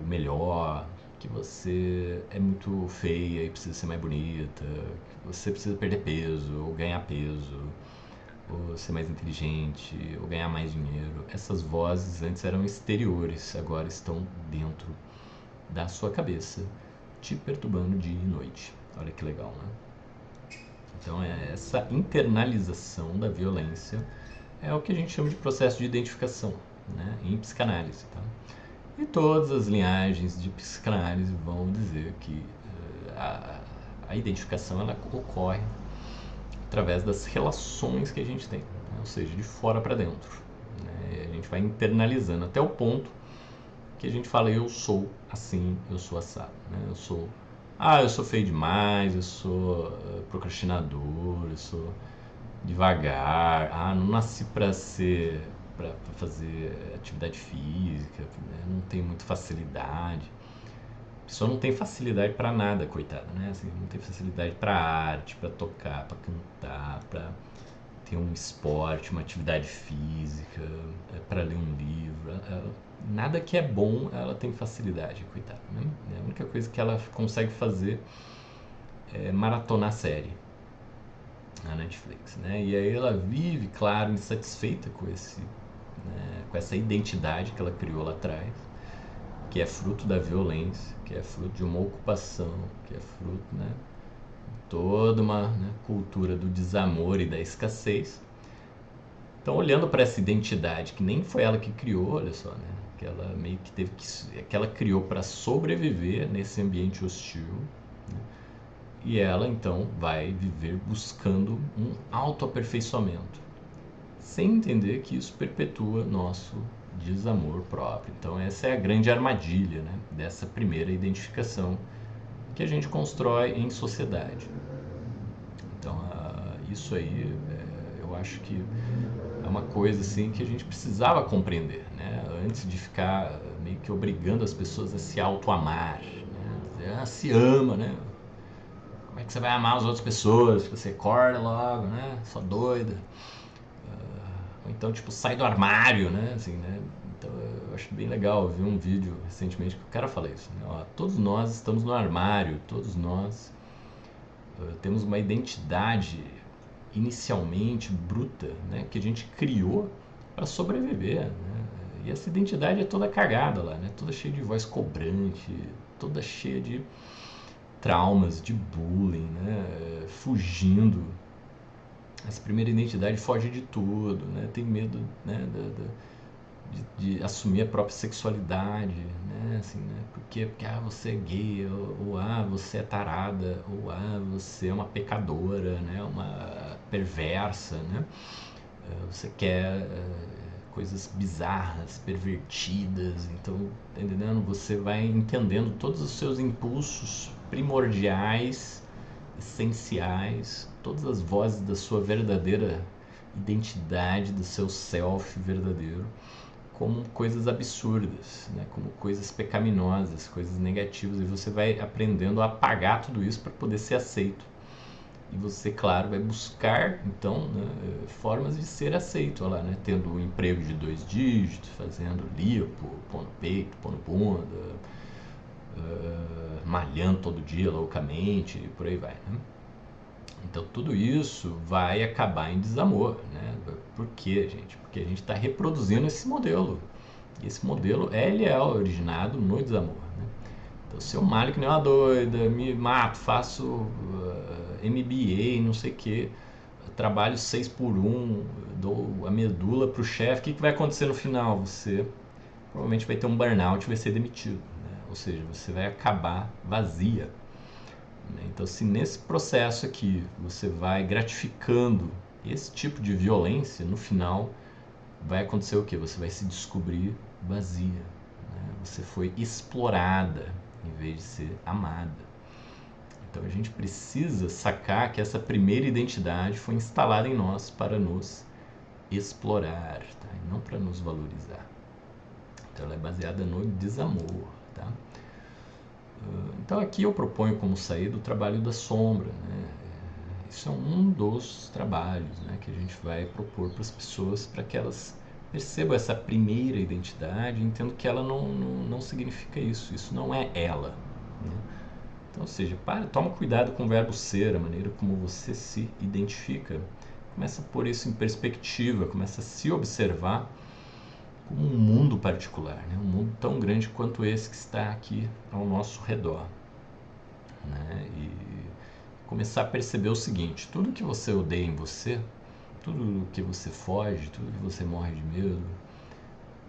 o melhor, que você é muito feia e precisa ser mais bonita, que você precisa perder peso ou ganhar peso, ou ser mais inteligente, ou ganhar mais dinheiro. Essas vozes antes eram exteriores, agora estão dentro da sua cabeça, te perturbando dia e noite. Olha que legal, né? Então, essa internalização da violência é o que a gente chama de processo de identificação, né, em psicanálise. Tá? E todas as linhagens de psicanálise vão dizer que a identificação ela ocorre através das relações que a gente tem, né? Ou seja, de fora para dentro. Né? A gente vai internalizando até o ponto que a gente fala: eu sou assim, eu sou assado. Né? Eu sou feio demais, eu sou procrastinador, eu sou devagar, não nasci para ser para fazer atividade física, né? Não tenho muita facilidade. A pessoa não tem facilidade para nada, coitada, né? Assim, não tem facilidade para arte, para tocar, para cantar, para ter um esporte, uma atividade física, para ler um livro. Nada que é bom ela tem facilidade, coitada. Né? A única coisa que ela consegue fazer é maratonar série na Netflix, né? E aí ela vive, claro, insatisfeita com com essa identidade que ela criou lá atrás, que é fruto da violência, que é fruto de uma ocupação, que é fruto, né, de toda uma, né, cultura do desamor e da escassez. Então, olhando para essa identidade que nem foi ela que criou, olha só, né, que ela meio que que ela criou para sobreviver nesse ambiente hostil, né, e ela então vai viver buscando um autoaperfeiçoamento, sem entender que isso perpetua nosso desamor próprio. Então essa é a grande armadilha, né, dessa primeira identificação que a gente constrói em sociedade. Então isso aí eu acho que é uma coisa assim que a gente precisava compreender, né, antes de ficar meio que obrigando as pessoas a se auto-amar, né, dizer, se ama, né, como é que você vai amar as outras pessoas? Você acorda logo, né? Só doida. Ou então, tipo, sai do armário, né? Assim, né? Então, eu acho bem legal. Eu vi um vídeo recentemente que o cara fala isso. Né? Ó, todos nós estamos no armário. Todos nós temos uma identidade inicialmente bruta, né? Que a gente criou para sobreviver, né? E essa identidade é toda cagada lá, né? Toda cheia de voz cobrante, toda cheia de traumas, de bullying, né? Fugindo. Essa primeira identidade foge de tudo, né? Tem medo, né? De assumir a própria sexualidade, né? Assim, né? Porque você é gay, ou você é tarada, ou você é uma pecadora, né? Uma perversa, né? Você quer coisas bizarras, pervertidas, então, tá entendendo? Você vai entendendo todos os seus impulsos primordiais, essenciais, todas as vozes da sua verdadeira identidade, do seu self verdadeiro, como coisas absurdas, né? Como coisas pecaminosas, coisas negativas, e você vai aprendendo a apagar tudo isso para poder ser aceito. E você, claro, vai buscar, então, né, formas de ser aceito, olha lá, né? Tendo um emprego de 2 dígitos, fazendo lipo, pondo peito, pondo bunda, malhando todo dia loucamente, e por aí vai, né? Então tudo isso vai acabar em desamor, né? Por quê, gente? Porque a gente está reproduzindo esse modelo. E esse modelo ele é originado no desamor. Né? Então se eu malho que nem uma doida, me mato, faço MBA, não sei o que, trabalho 6 por 1, dou a medula pro chefe, o que vai acontecer no final? Você provavelmente vai ter um burnout e vai ser demitido. Né? Ou seja, você vai acabar vazia. Então, se nesse processo aqui você vai gratificando esse tipo de violência, no final vai acontecer o que? Você vai se descobrir vazia. Né? Você foi explorada em vez de ser amada. Então a gente precisa sacar que essa primeira identidade foi instalada em nós para nos explorar, tá? E não para nos valorizar. Então ela é baseada no desamor, tá? Então aqui eu proponho como sair do trabalho da sombra, né? Isso é um dos trabalhos, né, que a gente vai propor para as pessoas para que elas percebam essa primeira identidade e entendam que ela não significa isso, isso não é ela, né? Então, ou seja, toma cuidado com o verbo ser, a maneira como você se identifica. Começa a pôr isso em perspectiva, começa a se observar como um mundo particular, né? Um mundo tão grande quanto esse que está aqui ao nosso redor, né? E começar a perceber o seguinte: tudo que você odeia em você, tudo que você foge, tudo que você morre de medo,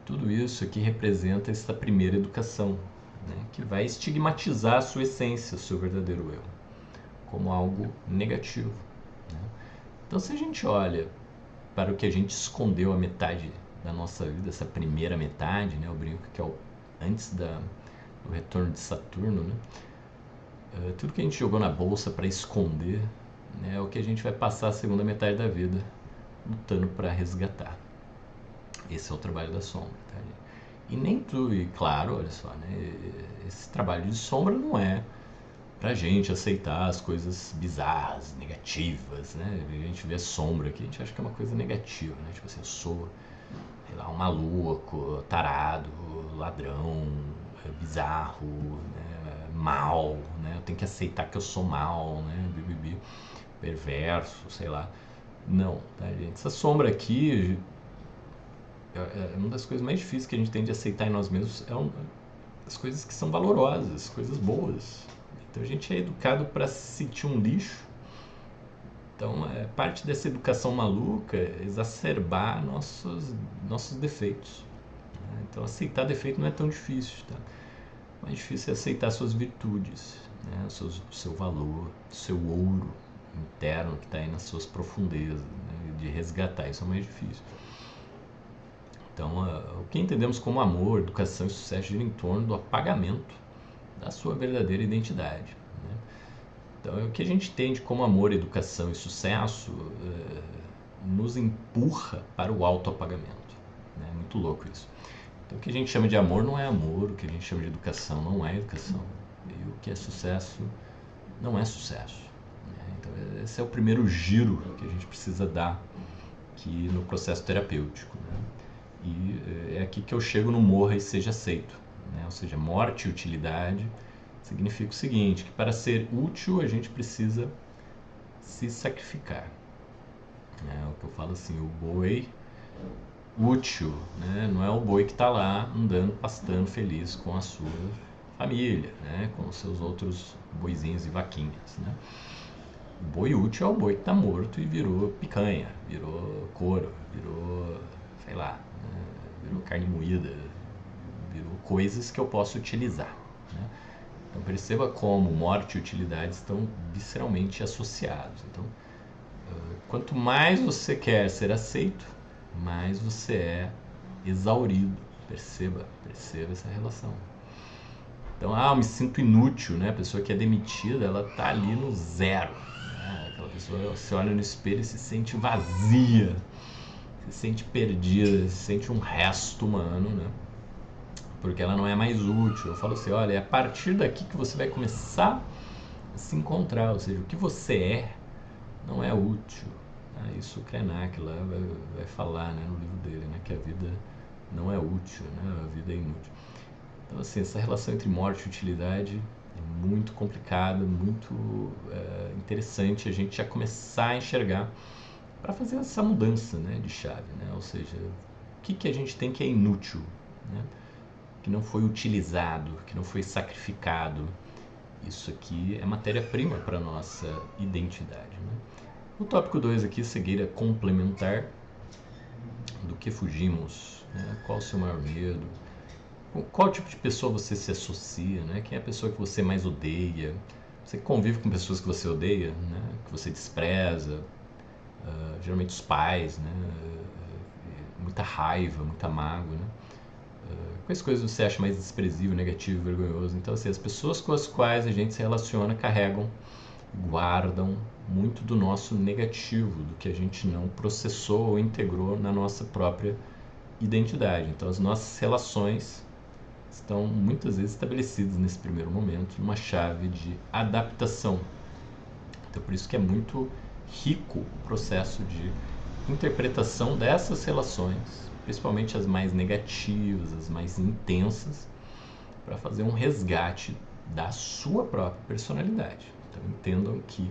tudo isso aqui representa essa primeira educação, né? Que vai estigmatizar a sua essência, o seu verdadeiro eu, como algo negativo, né? Então, se a gente olha para o que a gente escondeu a metade da nossa vida, essa primeira metade, né? Eu brinco que é antes do retorno de Saturno, né? Tudo que a gente jogou na bolsa para esconder, né, é o que a gente vai passar a segunda metade da vida lutando para resgatar. Esse é o trabalho da sombra, tá? E nem tudo, e claro, olha só, né, esse trabalho de sombra não é pra gente aceitar as coisas bizarras, negativas, né? A gente vê a sombra aqui, a gente acha que é uma coisa negativa, né? Tipo assim, eu sou, sei lá, um maluco, tarado, ladrão, bizarro, né? Mal, né? Eu tenho que aceitar que eu sou mal, né? Bibibi, perverso, sei lá. Não, tá, gente? Essa sombra aqui é uma das coisas mais difíceis que a gente tem de aceitar em nós mesmos, as coisas que são valorosas, coisas boas. Então a gente é educado para se sentir um lixo. Então parte dessa educação maluca é exacerbar nossos defeitos, né? Então aceitar defeito não é tão difícil, tá? O mais difícil é aceitar suas virtudes, né? O seu valor, o seu ouro interno que está aí nas suas profundezas, né? De resgatar, isso é o mais difícil. Então, o que entendemos como amor, educação e sucesso gira em torno do apagamento da sua verdadeira identidade, né? Então, o que a gente entende como amor, educação e sucesso nos empurra para o autoapagamento, né? É muito louco isso. Então, o que a gente chama de amor não é amor, o que a gente chama de educação não é educação, e o que é sucesso não é sucesso, né? Então, esse é o primeiro giro que a gente precisa dar aqui no processo terapêutico, né? E é aqui que eu chego no morra e seja aceito, né? Ou seja, morte e utilidade significa o seguinte, que para ser útil a gente precisa se sacrificar, né? O que eu falo assim, o boi útil, né? Não é o boi que está lá andando, pastando feliz com a sua família, né? Com os seus outros boizinhos e vaquinhas, né? O boi útil é o boi que está morto e virou picanha, virou couro, virou, sei lá, né? Virou carne moída, virou coisas que eu posso utilizar, né? Então perceba como morte e utilidade estão visceralmente associados. Então, quanto mais você quer ser aceito, mais você é exaurido. Perceba essa relação. Então, eu me sinto inútil, né? A pessoa que é demitida, ela tá ali no zero, né? Aquela pessoa, você olha no espelho e se sente vazia, se sente perdida, se sente um resto humano, né? Porque ela não é mais útil. Eu falo assim, olha, é a partir daqui que você vai começar a se encontrar, ou seja, o que você é não é útil. Né? Isso o Krenak lá vai falar, né, no livro dele, né, que a vida não é útil, né, a vida é inútil. Então, assim, essa relação entre morte e utilidade é muito complicada, muito interessante a gente já começar a enxergar para fazer essa mudança, né, de chave, né? Ou seja, o que a gente tem que é inútil, né? Que não foi utilizado, que não foi sacrificado. Isso aqui é matéria-prima para a nossa identidade, né? O tópico 2 aqui, cegueira complementar. Do que fugimos? Né? Qual o seu maior medo? Com qual tipo de pessoa você se associa? Né? Quem é a pessoa que você mais odeia? Você convive com pessoas que você odeia, né? Que você despreza? Geralmente os pais, né? Muita raiva, muita mágoa, né? quais coisas você acha mais desprezível, negativo, vergonhoso? Então, assim, as pessoas com as quais a gente se relaciona carregam, guardam muito do nosso negativo, do que a gente não processou ou integrou na nossa própria identidade. Então, as nossas relações estão muitas vezes estabelecidas nesse primeiro momento numa chave de adaptação. Então, por isso que é muito rico o processo de interpretação dessas relações, principalmente as mais negativas, as mais intensas, para fazer um resgate da sua própria personalidade. Então, entendam que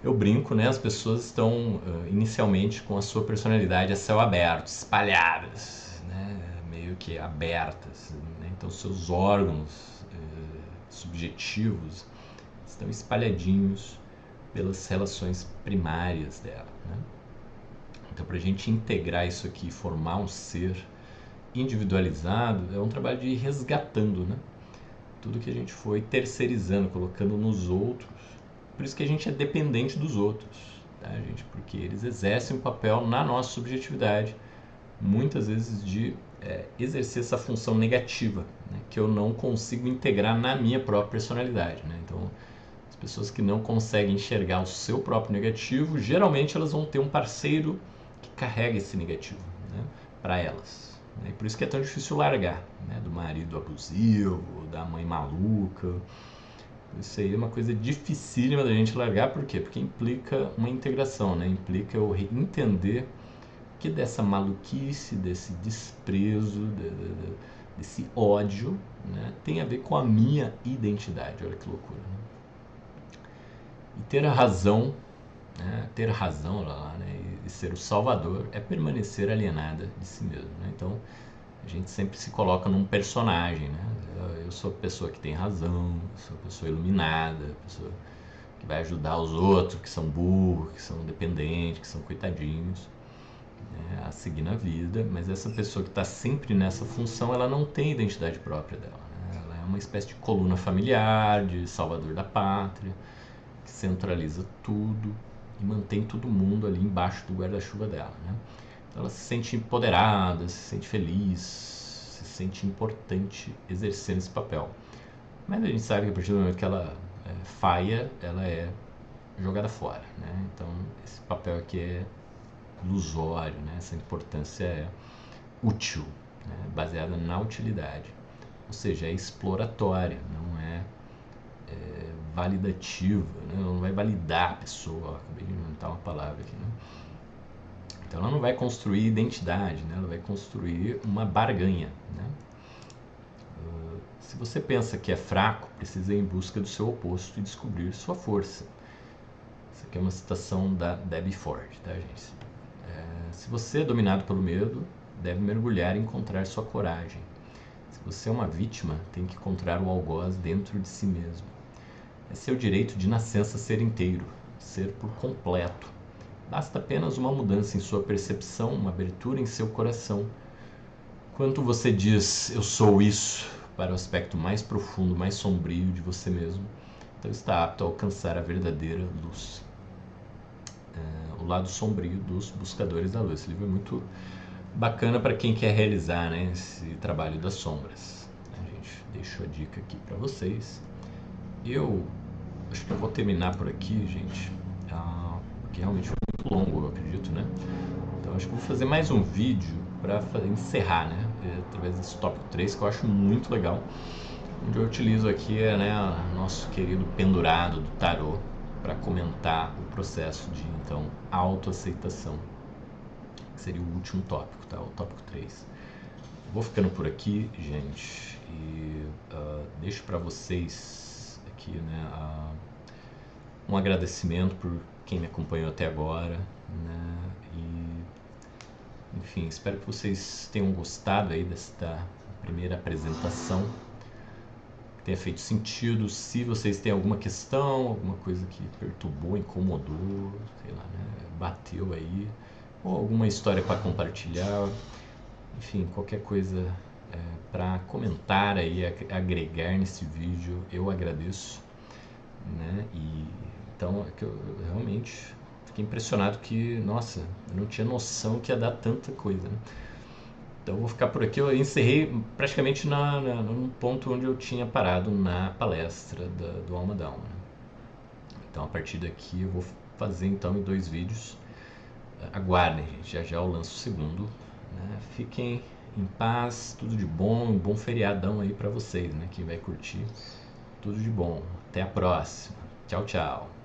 eu brinco, né? As pessoas estão inicialmente com a sua personalidade a céu aberto, espalhadas, né? Meio que abertas, né? Então seus órgãos subjetivos estão espalhadinhos pelas relações primárias dela, né? Então, para a gente integrar isso aqui e formar um ser individualizado, é um trabalho de ir resgatando, né? Tudo que a gente foi terceirizando, colocando nos outros. Por isso que a gente é dependente dos outros, tá, gente? Porque eles exercem um papel na nossa subjetividade, muitas vezes de exercer essa função negativa, né? Que eu não consigo integrar na minha própria personalidade, né? Então, as pessoas que não conseguem enxergar o seu próprio negativo, geralmente elas vão ter um parceiro que carrega esse negativo, né, para elas. E por isso que é tão difícil largar, né, do marido abusivo, da mãe maluca. Isso aí é uma coisa dificílima da gente largar, por quê? Porque implica uma integração, né? Implica eu entender que dessa maluquice, desse desprezo, desse ódio, né, tem a ver com a minha identidade. Olha que loucura, né? E ter a razão, né, ter razão lá, né, e ser o salvador é permanecer alienada de si mesmo, né? Então a gente sempre se coloca num personagem, né? Eu sou a pessoa que tem razão, eu sou a pessoa iluminada, a pessoa que vai ajudar os outros que são burros, que são dependentes, que são coitadinhos, né, a seguir na vida. Mas essa pessoa que está sempre nessa função, ela não tem identidade própria dela, né? Ela é uma espécie de coluna familiar, de salvador da pátria, que centraliza tudo e mantém todo mundo ali embaixo do guarda-chuva dela, né? Então ela se sente empoderada, se sente feliz, se sente importante exercendo esse papel. Mas a gente sabe que a partir do momento que ela falha, ela é jogada fora, né? Então esse papel aqui é ilusório, né? Essa importância é útil, né? Baseada na utilidade, ou seja, é exploratória, não é validativa, né? Ela não vai validar a pessoa. Acabei de inventar uma palavra aqui, né? Então ela não vai construir identidade, né? Ela vai construir uma barganha, né? Se você pensa que é fraco, precisa ir em busca do seu oposto e descobrir sua força. Isso aqui é uma citação da Debbie Ford, tá, gente? Se você é dominado pelo medo, deve mergulhar e encontrar sua coragem. Se você é uma vítima, tem que encontrar o algoz dentro de si mesmo. É seu direito de nascença ser inteiro, ser por completo. Basta apenas uma mudança em sua percepção, uma abertura em seu coração. Quando você diz eu sou isso para o aspecto mais profundo, mais sombrio de você mesmo, então está apto a alcançar a verdadeira luz. O lado sombrio dos buscadores da luz. Esse livro é muito bacana para quem quer realizar, né, esse trabalho das sombras. A gente deixou a dica aqui para vocês. Eu acho que eu vou terminar por aqui, gente, porque realmente foi muito longo, eu acredito, né? Então acho que eu vou fazer mais um vídeo para encerrar, né, através desse tópico 3, que eu acho muito legal, onde eu utilizo aqui, né, nosso querido pendurado do tarô para comentar o processo de, então, autoaceitação, que seria o último tópico, tá? O tópico 3. Vou ficando por aqui, gente, e deixo para vocês aqui, né, um agradecimento por quem me acompanhou até agora, né, e, enfim, espero que vocês tenham gostado aí desta primeira apresentação, que tenha feito sentido. Se vocês têm alguma questão, alguma coisa que perturbou, incomodou, sei lá, né, bateu aí, ou alguma história para compartilhar, enfim, qualquer coisa para comentar aí, agregar nesse vídeo, eu agradeço, né? E então é que eu realmente fiquei impressionado que, nossa, eu não tinha noção que ia dar tanta coisa, né? Então eu vou ficar por aqui. Eu encerrei praticamente no ponto onde eu tinha parado na palestra do Alma Down, né? Então a partir daqui eu vou fazer então em 2 vídeos. Aguardem, gente, já já eu lanço o segundo, né? Fiquem em paz, tudo de bom, um bom feriadão aí pra vocês, né? Quem vai curtir, tudo de bom. Até a próxima. Tchau, tchau.